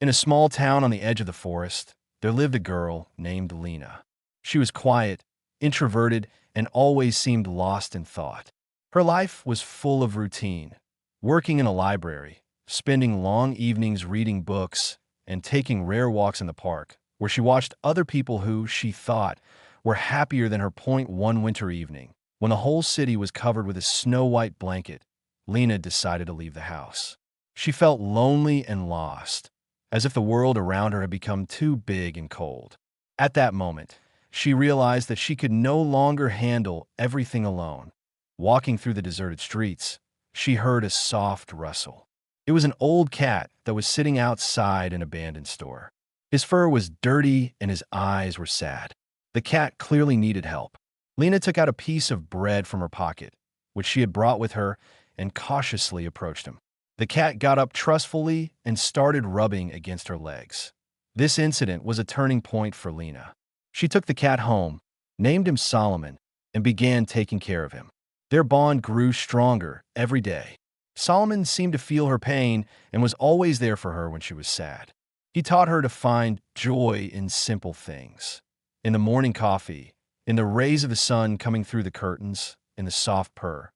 In a small town on the edge of the forest, there lived a girl named Lena. She was quiet, introverted, and always seemed lost in thought. Her life was full of routine, working in a library, spending long evenings reading books, and taking rare walks in the park, where she watched other people who, she thought, were happier than her. One winter evening, when the whole city was covered with a snow-white blanket, Lena decided to leave the house. She felt lonely and lost, as if the world around her had become too big and cold. At that moment, she realized that she could no longer handle everything alone. Walking through the deserted streets, she heard a soft rustle. It was an old cat that was sitting outside an abandoned store. His fur was dirty and his eyes were sad. The cat clearly needed help. Lena took out a piece of bread from her pocket, which she had brought with her, and cautiously approached him. The cat got up trustfully and started rubbing against her legs. This incident was a turning point for Lena. She took the cat home, named him Solomon, and began taking care of him. Their bond grew stronger every day. Solomon seemed to feel her pain and was always there for her when she was sad. He taught her to find joy in simple things. In the morning coffee, in the rays of the sun coming through the curtains, in the soft purr.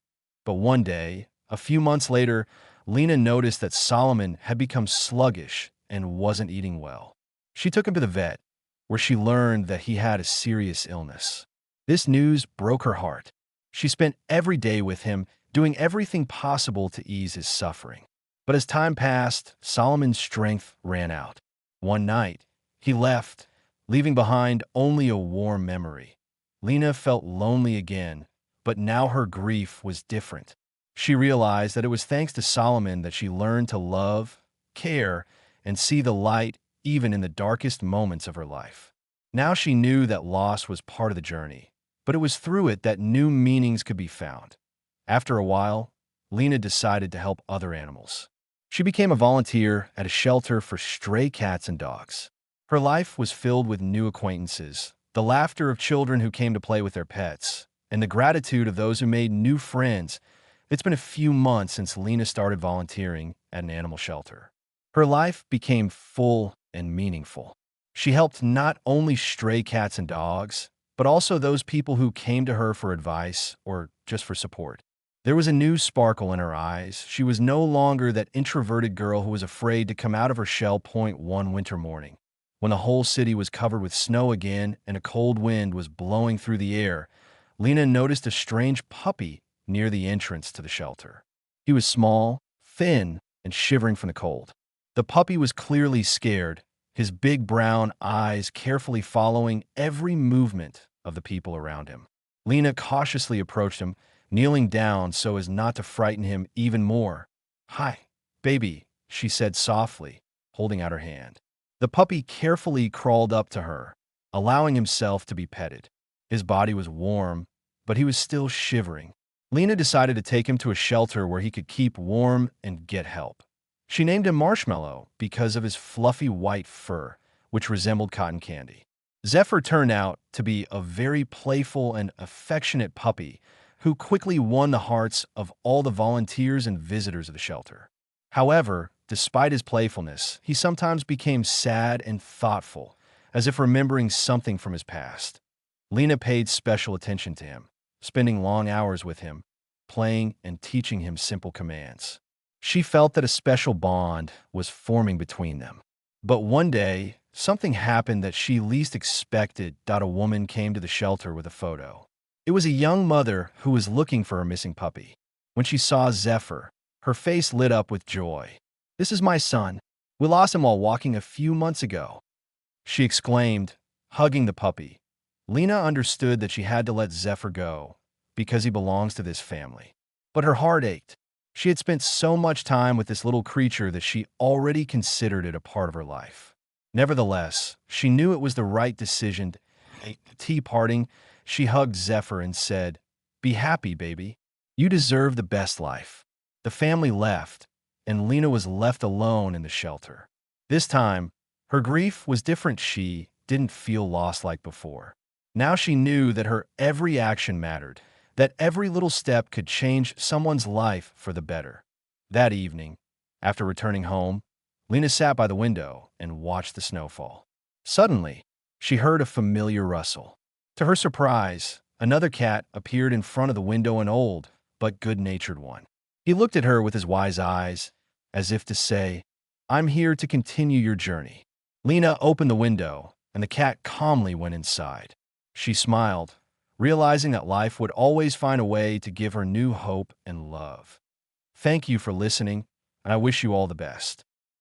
But one day, a few months later, Lena noticed that Solomon had become sluggish and wasn't eating well. She took him to the vet, where she learned that he had a serious illness. This news broke her heart. She spent every day with him, doing everything possible to ease his suffering. But as time passed, Solomon's strength ran out. One night, he left, leaving behind only a warm memory. Lena felt lonely again, but now her grief was different. She realized that it was thanks to Solomon that she learned to love, care, and see the light even in the darkest moments of her life. Now she knew that loss was part of the journey, but it was through it that new meanings could be found. After a while, Lena decided to help other animals. She became a volunteer at a shelter for stray cats and dogs. Her life was filled with new acquaintances, the laughter of children who came to play with their pets, and the gratitude of those who made new friends. It's been a few months since Lena started volunteering at an animal shelter. Her life became full and meaningful. She helped not only stray cats and dogs, but also those people who came to her for advice or just for support. There was a new sparkle in her eyes. She was no longer that introverted girl who was afraid to come out of her shell. One winter morning, when the whole city was covered with snow again and a cold wind was blowing through the air, Lena noticed a strange puppy near the entrance to the shelter. He was small, thin, and shivering from the cold. The puppy was clearly scared, his big brown eyes carefully following every movement of the people around him. Lena cautiously approached him, kneeling down so as not to frighten him even more. "Hi, baby," she said softly, holding out her hand. The puppy carefully crawled up to her, allowing himself to be petted. His body was warm, but he was still shivering. Lena decided to take him to a shelter where he could keep warm and get help. She named him Marshmallow because of his fluffy white fur, which resembled cotton candy. Zephyr turned out to be a very playful and affectionate puppy who quickly won the hearts of all the volunteers and visitors of the shelter. However, despite his playfulness, he sometimes became sad and thoughtful, as if remembering something from his past. Lena paid special attention to him, spending long hours with him, playing and teaching him simple commands. She felt that a special bond was forming between them. But one day, something happened that she least expected. A woman came to the shelter with a photo. It was a young mother who was looking for her missing puppy. When she saw Zephyr, her face lit up with joy. "This is my son. We lost him while walking a few months ago," she exclaimed, hugging the puppy. Lena understood that she had to let Zephyr go because he belongs to this family. But her heart ached. She had spent so much time with this little creature that she already considered it a part of her life. Nevertheless, she knew it was the right decision. At tea parting, she hugged Zephyr and said, "Be happy, baby. You deserve the best life." The family left, and Lena was left alone in the shelter. This time, her grief was different. She didn't feel lost like before. Now she knew that her every action mattered, that every little step could change someone's life for the better. That evening, after returning home, Lena sat by the window and watched the snowfall. Suddenly, she heard a familiar rustle. To her surprise, another cat appeared in front of the window, an old but good-natured one. He looked at her with his wise eyes, as if to say, "I'm here to continue your journey." Lena opened the window, and the cat calmly went inside. She smiled, realizing that life would always find a way to give her new hope and love. Thank you for listening, and I wish you all the best.